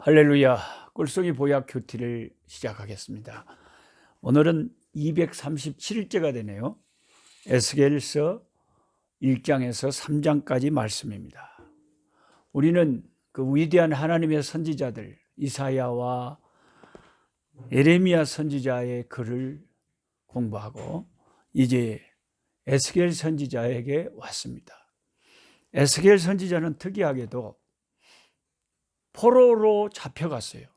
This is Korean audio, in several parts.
할렐루야. 꿀송이 보약 큐티를 시작하겠습니다. 오늘은 237일째가 되네요. 에스겔서 1장에서 3장까지 말씀입니다. 우리는 그 위대한 하나님의 선지자들 이사야와 예레미야 선지자의 글을 공부하고 이제 에스겔 선지자에게 왔습니다. 에스겔 선지자는 특이하게도 포로로 잡혀갔어요.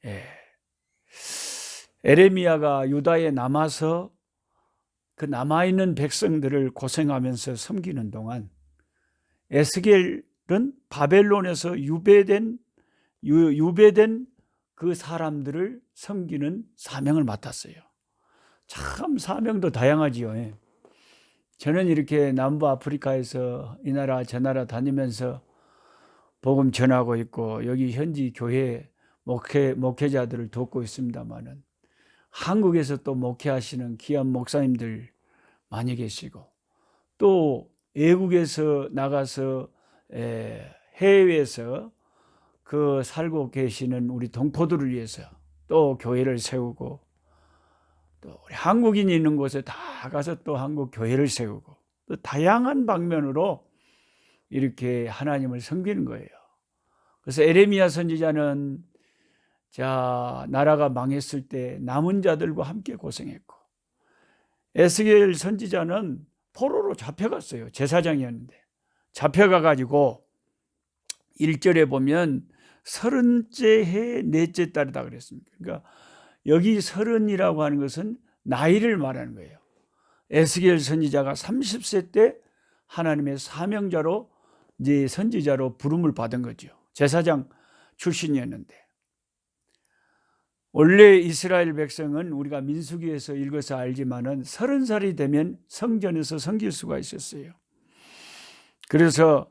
예. 예레미야가 유다에 남아서 그 남아있는 백성들을 고생하면서 섬기는 동안 에스겔은 바벨론에서 유배된 그 사람들을 섬기는 사명을 맡았어요. 참 사명도 다양하지요. 예. 저는 이렇게 남부 아프리카에서 이 나라 저 나라 다니면서 복음 전하고 있고 여기 현지 교회 목회자들을 돕고 있습니다만은 한국에서 또 목회하시는 귀한 목사님들 많이 계시고 또 외국에서 나가서 해외에서 그 살고 계시는 우리 동포들을 위해서 또 교회를 세우고 또 우리 한국인이 있는 곳에 다 가서 또 한국 교회를 세우고 또 다양한 방면으로 이렇게 하나님을 섬기는 거예요. 그래서 예레미야 선지자는 나라가 망했을 때 남은 자들과 함께 고생했고 에스겔 선지자는 포로로 잡혀갔어요. 제사장이었는데 잡혀가가지고 1절에 보면 30째 해 넷째 달이다 그랬습니다. 그러니까 여기 30이라고 하는 것은 나이를 말하는 거예요. 에스겔 선지자가 30세 때 하나님의 사명자로 이제 선지자로 부름을 받은 거죠. 제사장 출신이었는데 원래 이스라엘 백성은 우리가 민수기에서 읽어서 알지만은 30살이 되면 성전에서 섬길 수가 있었어요. 그래서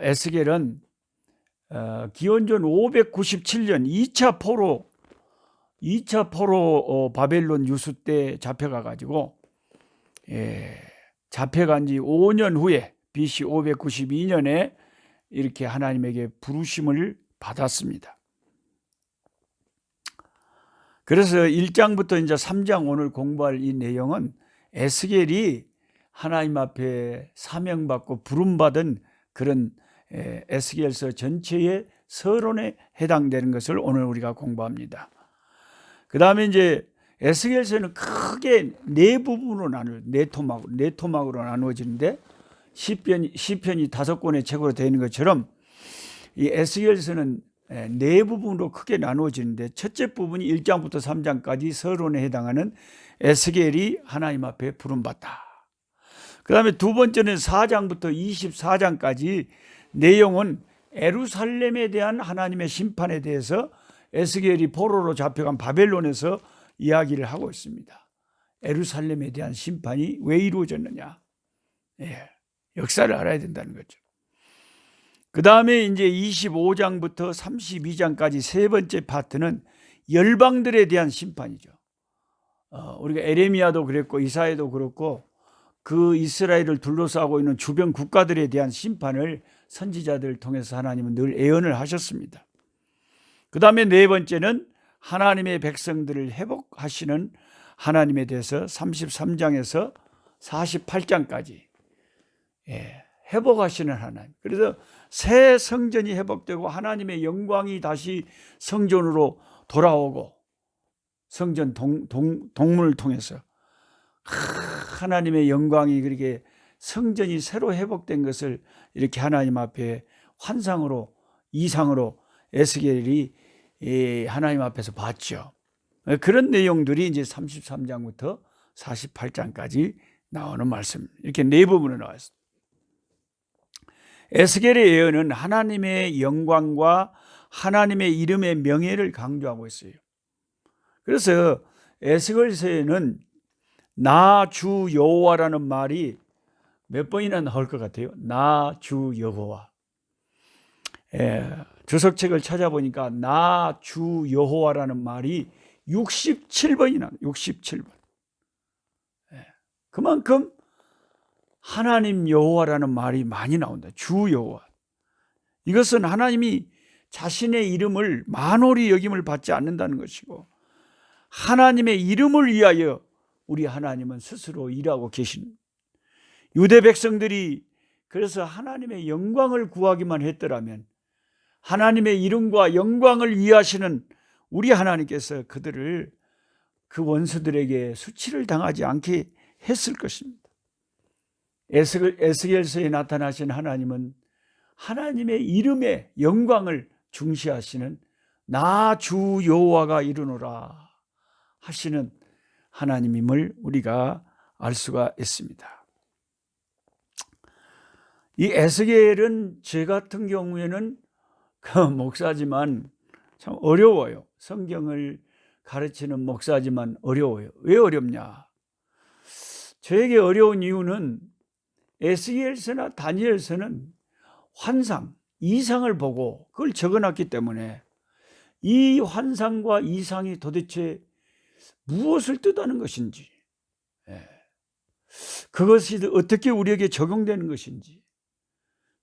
에스겔은 기원전 597년 2차 포로 바벨론 유수 때 잡혀가 가지고 잡혀간 지 5년 후에 BC 592년에 이렇게 하나님에게 부르심을 받았습니다. 그래서 1장부터 이제 3장 오늘 공부할 이 내용은 에스겔이 하나님 앞에 사명받고 부름받은 그런 에스겔서 전체의 서론에 해당되는 것을 오늘 우리가 공부합니다. 그 다음에 이제 에스겔서는 크게 네 부분으로 네 토막으로 나누어지는데 시편이 5권의 책으로 되어 있는 것처럼 이 에스겔서는 네 부분으로 크게 나누어지는데 첫째 부분이 1장부터 3장까지 서론에 해당하는 에스겔이 하나님 앞에 부름받다. 그 다음에 두 번째는 4장부터 24장까지 내용은 예루살렘에 대한 하나님의 심판에 대해서 에스겔이 포로로 잡혀간 바벨론에서 이야기를 하고 있습니다. 예루살렘에 대한 심판이 왜 이루어졌느냐. 역사를 알아야 된다는 거죠. 그 다음에 이제 25장부터 32장까지 세 번째 파트는 열방들에 대한 심판이죠. 우리가 에레미야도 그랬고 이사야도 그렇고 그 이스라엘을 둘러싸고 있는 주변 국가들에 대한 심판을 선지자들을 통해서 하나님은 늘 예언을 하셨습니다. 그 다음에 네 번째는 하나님의 백성들을 회복하시는 하나님에 대해서 33장에서 48장까지 회복하시는 하나님. 그래서 새 성전이 회복되고 하나님의 영광이 다시 성전으로 돌아오고 성전 동문을 통해서 하나님의 영광이 그렇게 성전이 새로 회복된 것을 이렇게 하나님 앞에 환상으로 이상으로 에스겔이 하나님 앞에서 봤죠. 그런 내용들이 이제 33장부터 48장까지 나오는 말씀. 이렇게 네 부분으로 나와 있습니다. 에스겔의 예언은 하나님의 영광과 하나님의 이름의 명예를 강조하고 있어요. 그래서 에스겔서에는 나 주 여호와라는 말이 몇 번이나 나올 것 같아요. 나 주 여호와. 주석책을 찾아보니까 나 주 여호와라는 말이 67번이나 67번. 그만큼 하나님 여호와라는 말이 많이 나온다. 주 여호와. 이것은 하나님이 자신의 이름을 만홀히 여김을 받지 않는다는 것이고, 하나님의 이름을 위하여 우리 하나님은 스스로 일하고 계신, 유대 백성들이 그래서 하나님의 영광을 구하기만 했더라면 하나님의 이름과 영광을 위하시는 우리 하나님께서 그들을 그 원수들에게 수치를 당하지 않게 했을 것입니다. 에스겔서에 나타나신 하나님은 하나님의 이름의 영광을 중시하시는 나 주 여호와가 이르노라 하시는 하나님임을 우리가 알 수가 있습니다. 이 에스겔은 제 같은 경우에는 그 목사지만 참 어려워요. 성경을 가르치는 목사지만 어려워요. 왜 어렵냐? 저에게 어려운 이유는 에스겔서나 다니엘서는 환상, 이상을 보고 그걸 적어놨기 때문에 이 환상과 이상이 도대체 무엇을 뜻하는 것인지, 그것이 어떻게 우리에게 적용되는 것인지,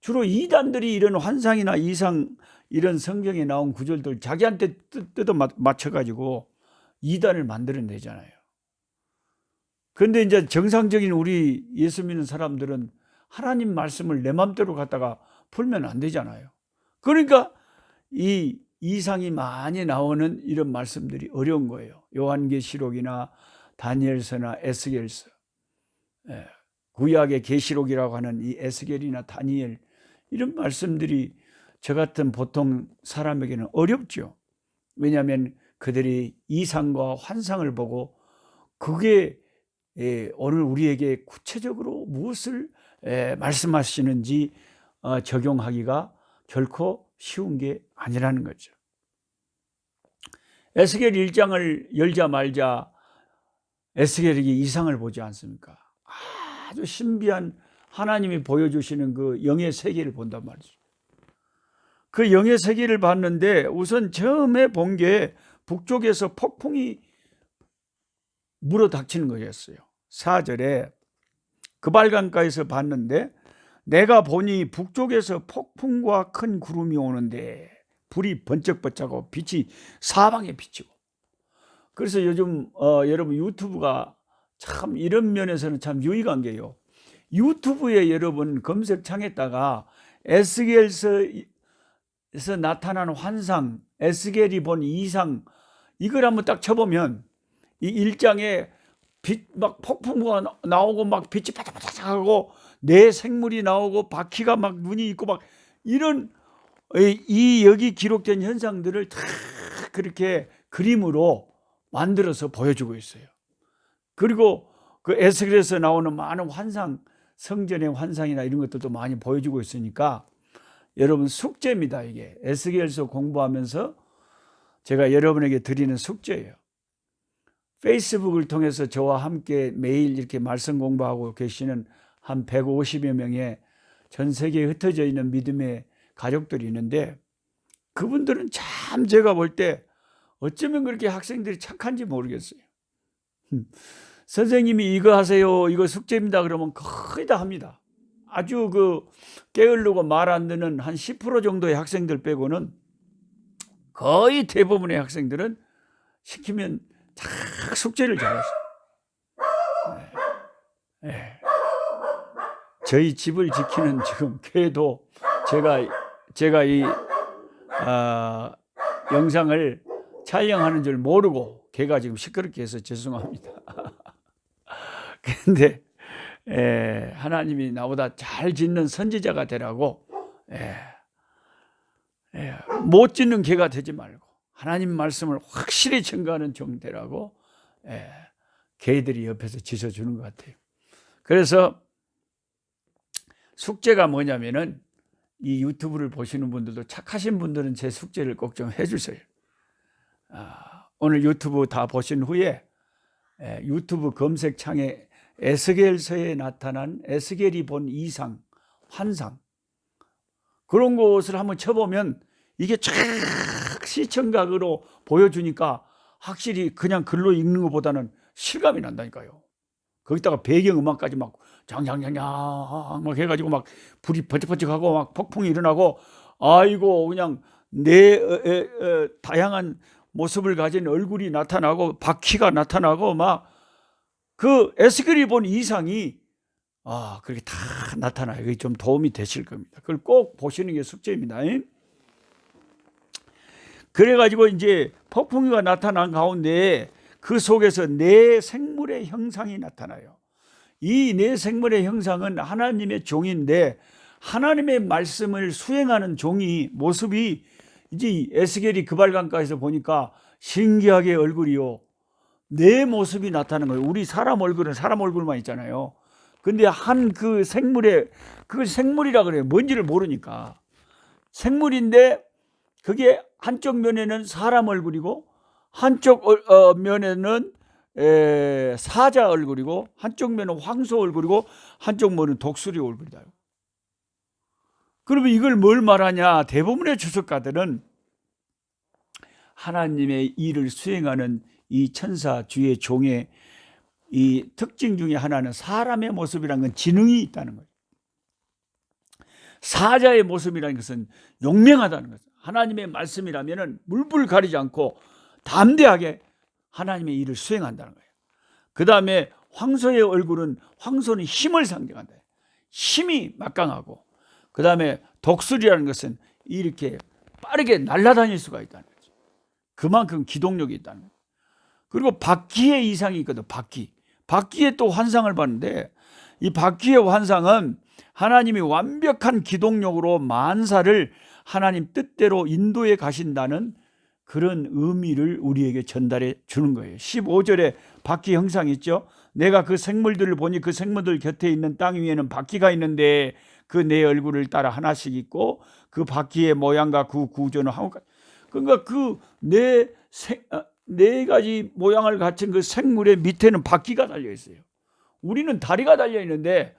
주로 이단들이 이런 환상이나 이상, 이런 성경에 나온 구절들 자기한테 뜯어 맞춰가지고 이단을 만들어내잖아요. 그런데 이제 정상적인 우리 예수 믿는 사람들은 하나님 말씀을 내 맘대로 갖다가 풀면 안 되잖아요. 그러니까 이 이상이 많이 나오는 이런 말씀들이 어려운 거예요. 요한계시록이나 다니엘서나 에스겔서, 구약의 계시록이라고 하는 이 에스겔이나 다니엘, 이런 말씀들이 저 같은 보통 사람에게는 어렵죠. 왜냐하면 그들이 이상과 환상을 보고 그게 오늘 우리에게 구체적으로 무엇을 말씀하시는지 적용하기가 결코 쉬운 게 아니라는 거죠. 에스겔 1장을 열자마자 에스겔에게 이상을 보지 않습니까? 아주 신비한 하나님이 보여주시는 그 영의 세계를 본단 말이죠. 그 영의 세계를 봤는데 우선 처음에 본 게 북쪽에서 폭풍이 물어 닥치는 거였어요. 4절에 그발강가에서 봤는데 내가 보니 북쪽에서 폭풍과 큰 구름이 오는데 불이 번쩍번쩍하고 빛이 사방에 비치고. 그래서 요즘 여러분 유튜브가 참 이런 면에서는 참 유익한 게요. 유튜브에 여러분 검색창에다가 에스겔서에서 나타나는 환상, 에스겔이 본 이상, 이걸 한번 딱 쳐보면 이 1장에 빛 막 폭풍우가 나오고 막 빛이 바짝바짝하고 내 생물이 나오고 바퀴가 막 눈이 있고 막 이런 이 여기 기록된 현상들을 다 그렇게 그림으로 만들어서 보여주고 있어요. 그리고 그 에스겔에서 나오는 많은 환상, 성전의 환상이나 이런 것들도 많이 보여주고 있으니까 여러분 숙제입니다. 이게 에스겔서 공부하면서 제가 여러분에게 드리는 숙제예요. 페이스북을 통해서 저와 함께 매일 이렇게 말씀 공부하고 계시는 한 150여 명의 전 세계에 흩어져 있는 믿음의 가족들이 있는데 그분들은 참 제가 볼 때 어쩌면 그렇게 학생들이 착한지 모르겠어요. 선생님이 이거 하세요, 이거 숙제입니다 그러면 거의 다 합니다. 아주 그 게으르고 말 안 듣는 한 10% 정도의 학생들 빼고는 거의 대부분의 학생들은 시키면 다 숙제를 잘했어요. 저희 집을 지키는 지금 개도 제가 이 영상을 촬영하는 줄 모르고 개가 지금 시끄럽게 해서 죄송합니다. 그런데 하나님이 나보다 잘 짓는 선지자가 되라고 못 짓는 개가 되지 말고 하나님 말씀을 확실히 증거하는 종 되라고 개들이 옆에서 짖어주는 것 같아요. 그래서 숙제가 뭐냐면은 이 유튜브를 보시는 분들도 착하신 분들은 제 숙제를 꼭 좀 해주세요. 오늘 유튜브 다 보신 후에 유튜브 검색창에 에스겔서에 나타난 에스겔이 본 이상, 환상 그런 것을 한번 쳐보면 이게 쫙 시청각으로 보여주니까 확실히 그냥 글로 읽는 것보다는 실감이 난다니까요. 거기다가 배경음악까지 막 장장장장 막 해가지고 막 불이 번쩍번쩍하고 막 폭풍이 일어나고 아이고 그냥 다양한 모습을 가진 얼굴이 나타나고 바퀴가 나타나고 막 그 에스겔이 본 이상이 그렇게 다 나타나요. 그게 좀 도움이 되실 겁니다. 그걸 꼭 보시는 게 숙제입니다. 그래가지고 이제 폭풍우가 나타난 가운데 그 속에서 네 생물의 형상이 나타나요. 이 네 생물의 형상은 하나님의 종인데 하나님의 말씀을 수행하는 종이 모습이 이제 에스겔이 그발강가에서 보니까 신기하게 얼굴이요. 네 모습이 나타나는 거예요. 우리 사람 얼굴은 사람 얼굴만 있잖아요. 근데 한 그 생물의 그 생물이라 그래요. 뭔지를 모르니까. 생물인데 그게 한쪽 면에는 사람 얼굴이고 한쪽 면에는 사자 얼굴이고 한쪽 면은 황소 얼굴이고 한쪽 면은 독수리 얼굴이다. 그러면 이걸 뭘 말하냐? 대부분의 주석가들은 하나님의 일을 수행하는 이 천사 주의 종의 이 특징 중에 하나는 사람의 모습이라는 건 지능이 있다는 거예요. 사자의 모습이라는 것은 용맹하다는 거죠. 하나님의 말씀이라면 물불 가리지 않고 담대하게 하나님의 일을 수행한다는 거예요. 그 다음에 황소의 얼굴은 황소는 힘을 상징한다. 힘이 막강하고 그 다음에 독수리라는 것은 이렇게 빠르게 날아다닐 수가 있다는 거죠. 그만큼 기동력이 있다는 거예요. 그리고 바퀴의 이상이 있거든. 바퀴에 또 환상을 봤는데 이 바퀴의 환상은 하나님이 완벽한 기동력으로 만사를 하나님 뜻대로 인도해 가신다는 그런 의미를 우리에게 전달해 주는 거예요. 15절에 바퀴 형상이 있죠. 내가 그 생물들을 보니 그 생물들 곁에 있는 땅 위에는 바퀴가 있는데 그 네 얼굴을 따라 하나씩 있고 그 바퀴의 모양과 그 구조는 한국. 그러니까 그 네 가지 모양을 갖춘 그 생물의 밑에는 바퀴가 달려 있어요. 우리는 다리가 달려 있는데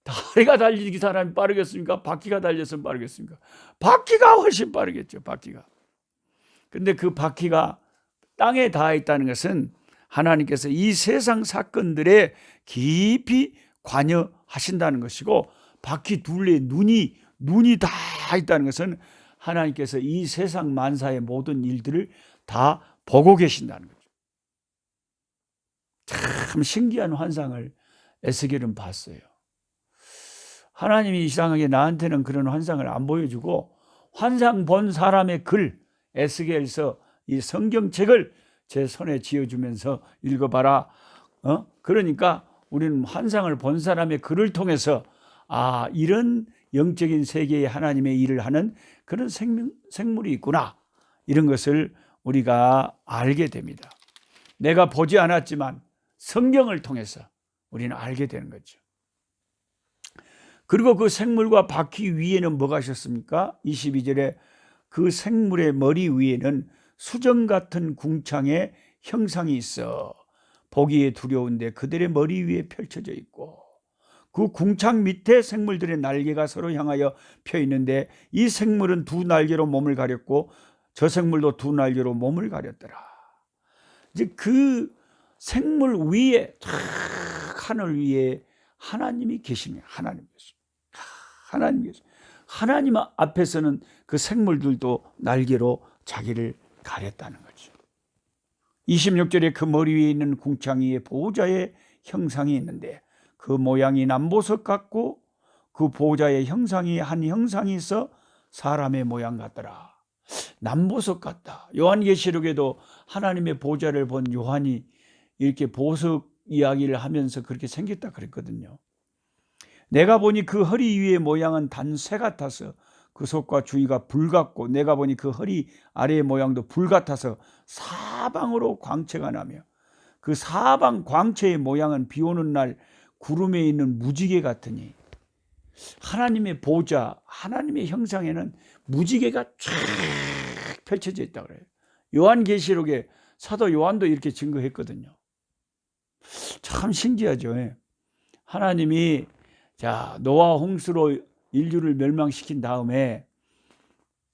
다리가 달리기 사람이 빠르겠습니까? 바퀴가 달렸으면 빠르겠습니까? 바퀴가 훨씬 빠르겠죠. 바퀴가. 근데 그 바퀴가 땅에 닿아 있다는 것은 하나님께서 이 세상 사건들에 깊이 관여하신다는 것이고 바퀴 둘레에 눈이 다 있다는 것은 하나님께서 이 세상 만사의 모든 일들을 다 보고 계신다는 거죠. 참 신기한 환상을 에스겔은 봤어요. 하나님이 이상하게 나한테는 그런 환상을 안 보여주고 환상 본 사람의 글 에스겔서 이 성경책을 제 손에 쥐어주면서 읽어봐라. 그러니까 우리는 환상을 본 사람의 글을 통해서 이런 영적인 세계에 하나님의 일을 하는 그런 생물이 있구나. 이런 것을 우리가 알게 됩니다. 내가 보지 않았지만 성경을 통해서 우리는 알게 되는 거죠. 그리고 그 생물과 바퀴 위에는 뭐가 있었습니까? 22절에 그 생물의 머리 위에는 수정 같은 궁창의 형상이 있어 보기에 두려운데 그들의 머리 위에 펼쳐져 있고 그 궁창 밑에 생물들의 날개가 서로 향하여 펴 있는데 이 생물은 두 날개로 몸을 가렸고 저 생물도 두 날개로 몸을 가렸더라. 이제 그 생물 위에 하늘 위에 하나님이 계시네요. 하나님 앞에서는 그 생물들도 날개로 자기를 가렸다는 거죠. 26절에 그 머리 위에 있는 궁창 위에 보호자의 형상이 있는데 그 모양이 남보석 같고 그 보호자의 형상이 한 형상이 있어 사람의 모양 같더라. 남보석 같다. 요한계시록에도 하나님의 보좌를 본 요한이 이렇게 보석 이야기를 하면서 그렇게 생겼다 그랬거든요. 내가 보니 그 허리 위의 모양은 단 쇠 같아서 그 속과 주위가 불 같고 내가 보니 그 허리 아래의 모양도 불 같아서 사방으로 광채가 나며 그 사방 광채의 모양은 비 오는 날 구름에 있는 무지개 같으니 하나님의 보좌, 하나님의 형상에는 무지개가 쫙 펼쳐져 있다고 그래요. 요한계시록에 사도 요한도 이렇게 증거했거든요. 참 신기하죠. 하나님이 노아 홍수로 인류를 멸망시킨 다음에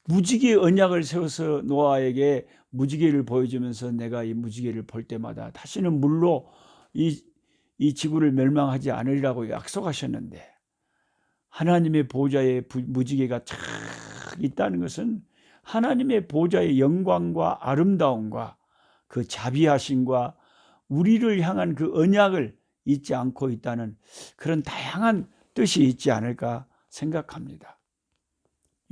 무지개 언약을 세워서 노아에게 무지개를 보여주면서 내가 이 무지개를 볼 때마다 다시는 물로 이 지구를 멸망하지 않으리라고 약속하셨는데 하나님의 보좌에 무지개가 착 있다는 것은 하나님의 보좌의 영광과 아름다움과 그 자비하심과 우리를 향한 그 언약을 잊지 않고 있다는 그런 다양한 뜻이 있지 않을까 생각합니다.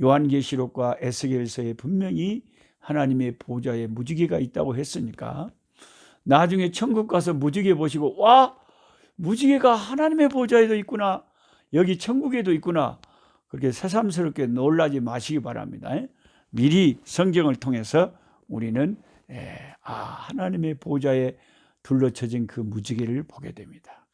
요한계시록과 에스겔서에 분명히 하나님의 보좌에 무지개가 있다고 했으니까 나중에 천국 가서 무지개 보시고 와, 무지개가 하나님의 보좌에도 있구나, 여기 천국에도 있구나, 그렇게 새삼스럽게 놀라지 마시기 바랍니다. 미리 성경을 통해서 우리는 하나님의 보좌에 둘러쳐진 그 무지개를 보게 됩니다.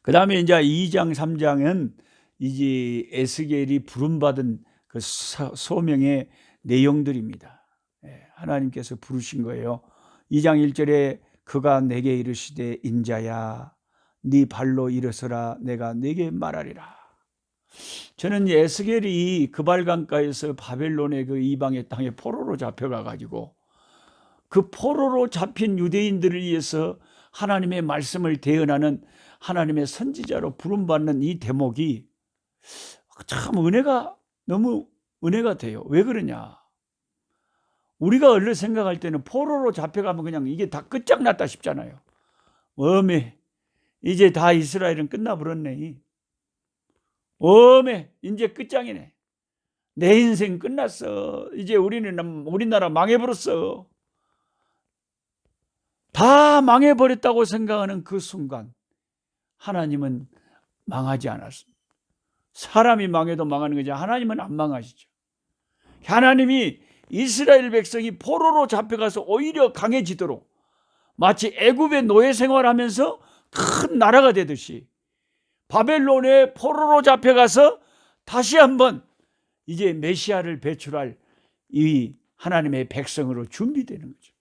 그 다음에 이제 2장 3장은 이제 에스겔이 부름받은 그 소명의 내용들입니다. 하나님께서 부르신 거예요. 2장 1절에 그가 내게 이르시되 인자야 네 발로 일어서라 내가 네게 말하리라. 저는 에스겔이 그발강가에서 바벨론의 그 이방의 땅에 포로로 잡혀가 가지고 그 포로로 잡힌 유대인들을 위해서 하나님의 말씀을 대언하는 하나님의 선지자로 부름받는 이 대목이 참 너무 은혜가 돼요. 왜 그러냐? 우리가 얼른 생각할 때는 포로로 잡혀가면 그냥 이게 다 끝장났다 싶잖아요. 어메 이제 다 이스라엘은 끝나버렸네. 어메 이제 끝장이네. 내 인생 끝났어. 이제 우리나라 망해버렸어. 다 망해버렸다고 생각하는 그 순간 하나님은 망하지 않았습니다. 사람이 망해도 망하는 거지 하나님은 안 망하시죠. 하나님이 이스라엘 백성이 포로로 잡혀가서 오히려 강해지도록 마치 애굽의 노예 생활하면서 큰 나라가 되듯이 바벨론에 포로로 잡혀가서 다시 한번 이제 메시아를 배출할 이 하나님의 백성으로 준비되는 거죠.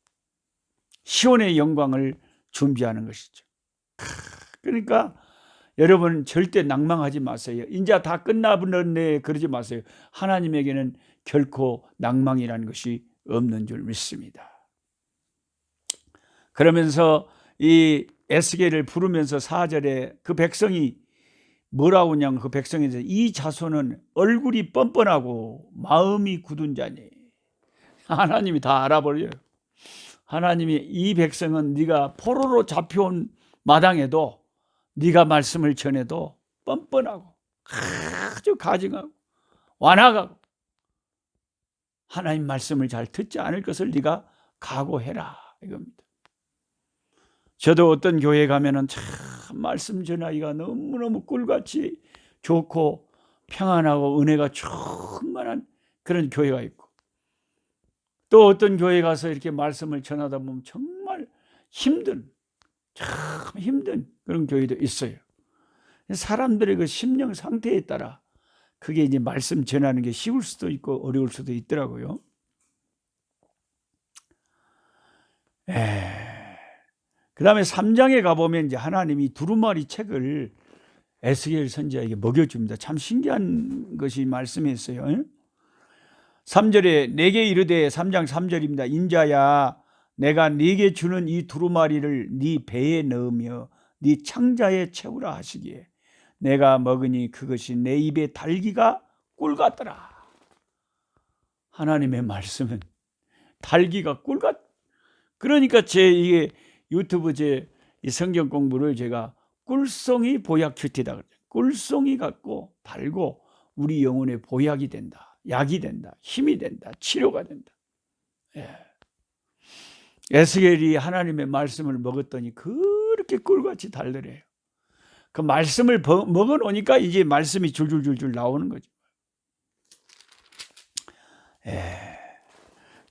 시온의 영광을 준비하는 것이죠. 그러니까 여러분 절대 낭망하지 마세요. 이제 다 끝나버렸네 그러지 마세요. 하나님에게는 결코 낭망이라는 것이 없는 줄 믿습니다. 그러면서 이 에스겔을 부르면서 4절에 그 백성이 뭐라고 하냐면 그 백성에서 이 자손은 얼굴이 뻔뻔하고 마음이 굳은 자니. 하나님이 다 알아버려요. 하나님이 이 백성은 네가 포로로 잡혀온 마당에도 네가 말씀을 전해도 뻔뻔하고 아주 가증하고 완악하고 하나님 말씀을 잘 듣지 않을 것을 네가 각오해라 이겁니다. 저도 어떤 교회 가면은 참 말씀 전하기가 너무너무 꿀같이 좋고 평안하고 은혜가 충만한 그런 교회가 있고 또 어떤 교회 가서 이렇게 말씀을 전하다 보면 정말 참 힘든 그런 교회도 있어요. 사람들의 그 심령 상태에 따라 그게 이제 말씀 전하는 게 쉬울 수도 있고 어려울 수도 있더라고요. 그 다음에 3장에 가보면 이제 하나님이 두루마리 책을 에스겔 선지자에게 먹여줍니다. 참 신기한 것이 말씀에 있어요. 3절에 내게 이르되 3장 3절입니다. 인자야 내가 네게 주는 이 두루마리를 네 배에 넣으며 네 창자에 채우라 하시기에 내가 먹으니 그것이 내 입에 달기가 꿀 같더라. 하나님의 말씀은 달기가 꿀 같. 그러니까 이게 유튜브 이 성경 공부를 제가 꿀송이 보약 큐티다 그래요. 꿀송이 같고 달고 우리 영혼의 보약이 된다. 약이 된다. 힘이 된다. 치료가 된다. 에스겔이 하나님의 말씀을 먹었더니 그렇게 꿀같이 달더래요. 그 말씀을 먹어놓으니까 이제 말씀이 줄줄줄줄 나오는 거죠.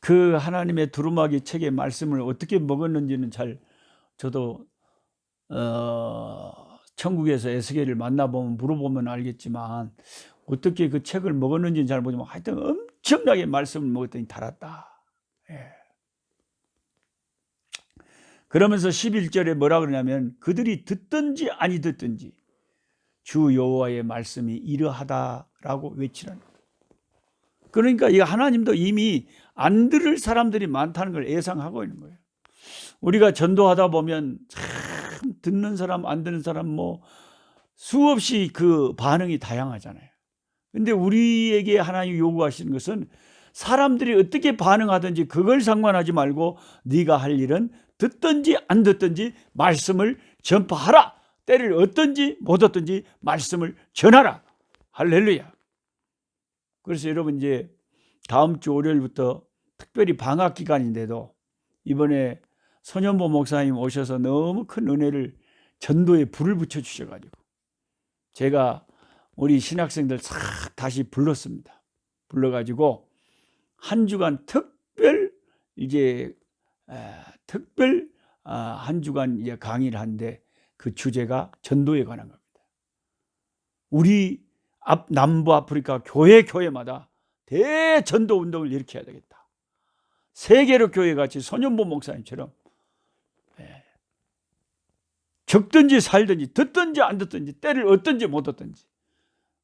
그 하나님의 두루마기 책의 말씀을 어떻게 먹었는지는 저도 천국에서 에스겔을 만나보면 물어보면 알겠지만 어떻게 그 책을 먹었는지는 잘 모르지만 하여튼 엄청나게 말씀을 먹었더니 달았다. 그러면서 11절에 뭐라 그러냐면 그들이 듣든지 아니 듣든지 주 여호와의 말씀이 이러하다라고 외치라는 거예요. 그러니까 이 하나님도 이미 안 들을 사람들이 많다는 걸 예상하고 있는 거예요. 우리가 전도하다 보면 참 듣는 사람 안 듣는 사람 뭐 수없이 그 반응이 다양하잖아요. 근데 우리에게 하나님이 요구하시는 것은 사람들이 어떻게 반응하든지 그걸 상관하지 말고 네가 할 일은 듣든지 안 듣든지 말씀을 전파하라. 때를 얻든지 못 얻든지 말씀을 전하라. 할렐루야. 그래서 여러분 이제 다음 주 월요일부터 특별히 방학 기간인데도 이번에 선현보 목사님 오셔서 너무 큰 은혜를 전도에 불을 붙여 주셔가지고 제가 우리 신학생들 싹 다시 불렀습니다. 불러가지고 한 주간 특별 한 주간 이제 강의를 하는데 그 주제가 전도에 관한 겁니다. 우리 남부 아프리카 교회마다 대전도 운동을 일으켜야 되겠다. 세계로 교회같이 선현보 목사님처럼 적든지 살든지 듣든지 안 듣든지 때를 얻든지 못 얻든지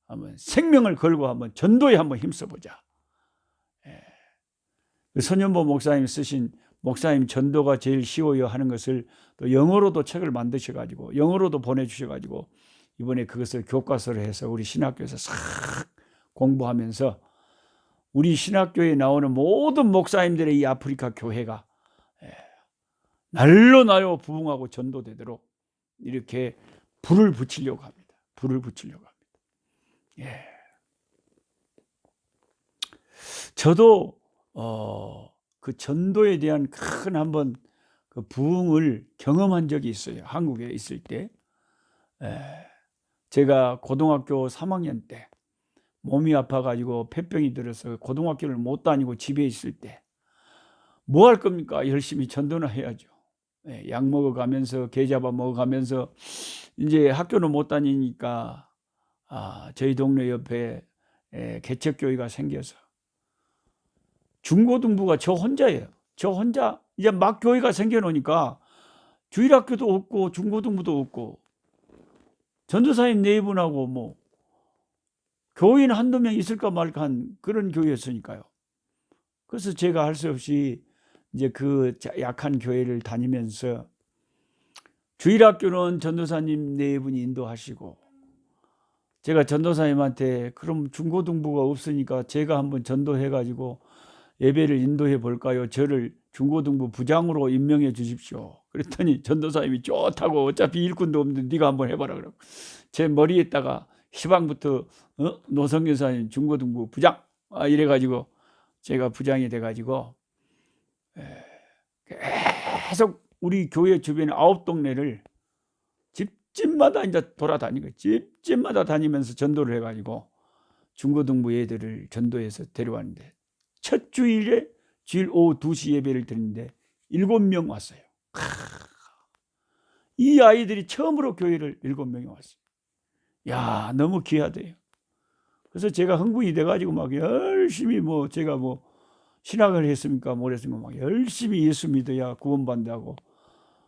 한번 생명을 걸고 한번 전도에 한번 힘써보자. 선현보 목사님 쓰신 목사님 전도가 제일 쉬워요 하는 것을 또 영어로도 책을 만드셔가지고 영어로도 보내주셔가지고 이번에 그것을 교과서로 해서 우리 신학교에서 싹 공부하면서 우리 신학교에 나오는 모든 목사님들의 이 아프리카 교회가 날로 부흥하고 전도되도록 이렇게 불을 붙이려고 합니다. 불을 붙이려고 합니다. 예. 저도 그 전도에 대한 큰 한번 그 부흥을 경험한 적이 있어요. 한국에 있을 때. 제가 고등학교 3학년 때 몸이 아파가지고 폐병이 들어서 고등학교를 못 다니고 집에 있을 때 뭐 할 겁니까? 열심히 전도나 해야죠. 약 먹어가면서 개 잡아 먹어가면서 이제 학교는 못 다니니까 저희 동네 옆에 개척교회가 생겨서 중고등부가 저 혼자예요. 저 혼자 이제 막 교회가 생겨놓으니까 주일학교도 없고 중고등부도 없고 전도사님 4분하고 뭐 교인 한두 명 있을까 말까 한 그런 교회였으니까요. 그래서 제가 할 수 없이 이제 그 약한 교회를 다니면서 주일학교는 전도사님 4분이 인도하시고 제가 전도사님한테 그럼 중고등부가 없으니까 제가 한번 전도해가지고 예배를 인도해 볼까요? 저를 중고등부 부장으로 임명해 주십시오. 그랬더니 전도사님이 좋다고 어차피 일꾼도 없는데 네가 한번 해봐라 그러고 제 머리에다가 희방부터 노성교사님 중고등부 부장 이래가지고 제가 부장이 돼가지고 계속 우리 교회 주변에 9동네를 집집마다 이제 돌아다니고 집집마다 다니면서 전도를 해가지고 중고등부 애들을 전도해서 데려왔는데 첫 주일에 주일 오후 2시 예배를 드리는데 7명 왔어요. 이 아이들이 처음으로 교회를 7명이 왔어요. 야, 너무 귀하대요. 그래서 제가 흥분이 돼가지고 막 열심히 제가 신학을 했습니까? 뭘 했습니까? 막 열심히 예수 믿어야 구원받는다고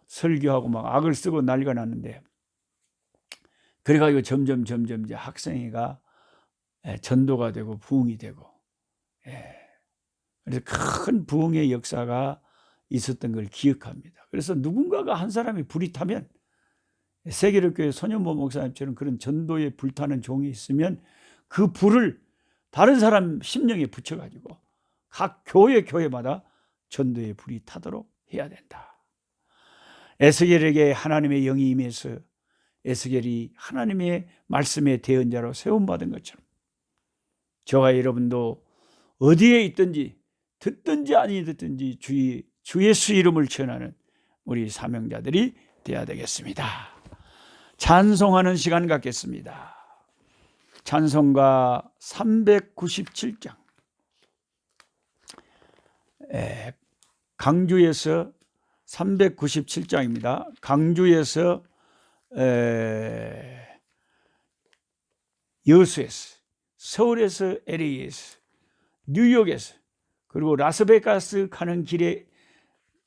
설교하고 막 악을 쓰고 난리가 났는데 그래가지고 점점 이제 학생회가 전도가 되고 부흥이 되고 그래서 큰 부흥의 역사가 있었던 걸 기억합니다. 그래서 누군가가 한 사람이 불이 타면 세계력교회 선현보 목사님처럼 그런 전도에 불타는 종이 있으면 그 불을 다른 사람 심령에 붙여가지고 각 교회마다 전도의 불이 타도록 해야 된다. 에스겔에게 하나님의 영이 임해서 에스겔이 하나님의 말씀의 대언자로 세움받은 것처럼 저와 여러분도 어디에 있든지 듣든지 아니 듣든지 주 예수 이름을 전하는 우리 사명자들이 되어야 되겠습니다. 찬송하는 시간 갖겠습니다. 찬송가 397장 강주에서 397장입니다. 강주에서 여수에서 서울에서 LA에서 뉴욕에서 그리고 라스베가스 가는 길에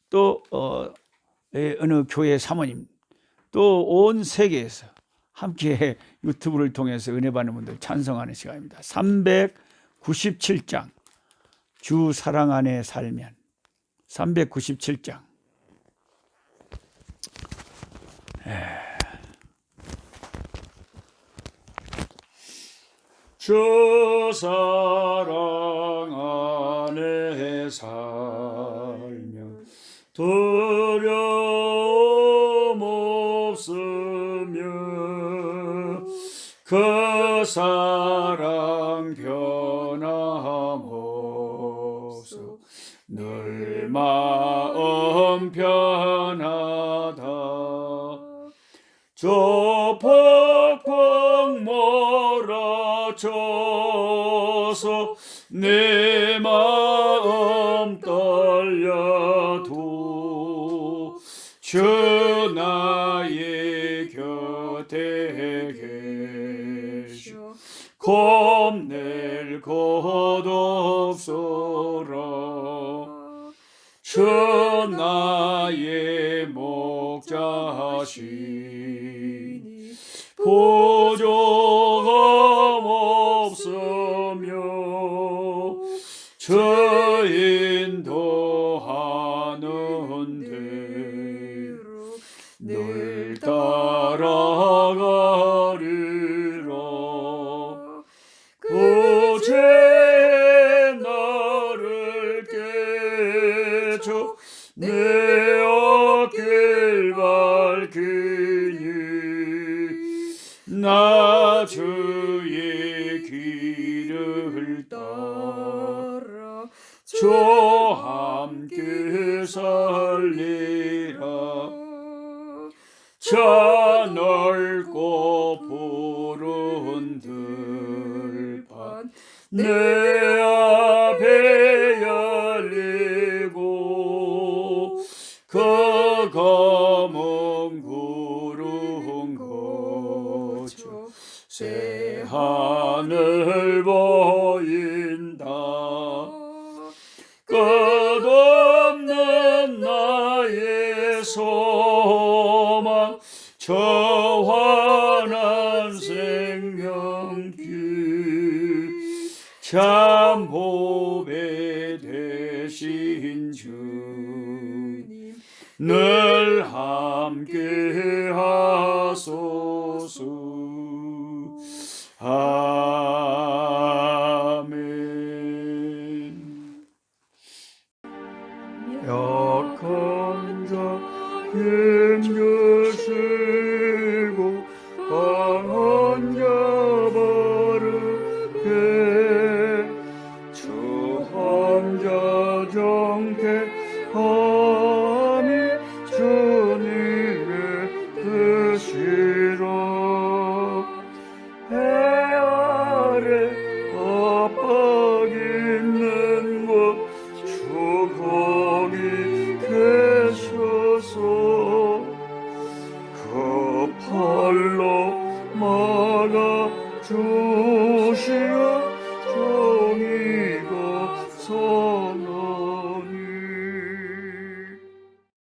또 어느 교회 사모님 또 온 세계에서 함께 유튜브를 통해서 은혜 받는 분들 찬송하는 시간입니다. 397장 주 사랑 안에 살면 397장 주 사랑 안에 살며 두려움 없으며 그 사랑 변함없어 늘 마음 편하다. 저 퍽퍽 몰아쳐서 내 마음 떨려도 주 나의 곁에 계셔 겁낼 것 없소라. 주 나의 목자시니 부족함 없으며 주 인도하는 대로 늘 따라가리라. 구제 나를 깨쳐 내 어길 밝히니 나 주의 길을 따라 주 함께 살리라. 저 넓고 푸른 들판 내 앞에 열리고 그 검은 구름 거쳐 새 하늘 보인다. 끝없는 나의 소망 저 환한 생명길 참 보배 되신 주님 늘 함께 하소서. 아멘. 약한 자 힘주시고 강한 자 바르게 주 환자 정택하니 주님의 뜻이라. 해 아래 압박 있는 곳 주 거기 계셔서 그 팔로 막아 주시오.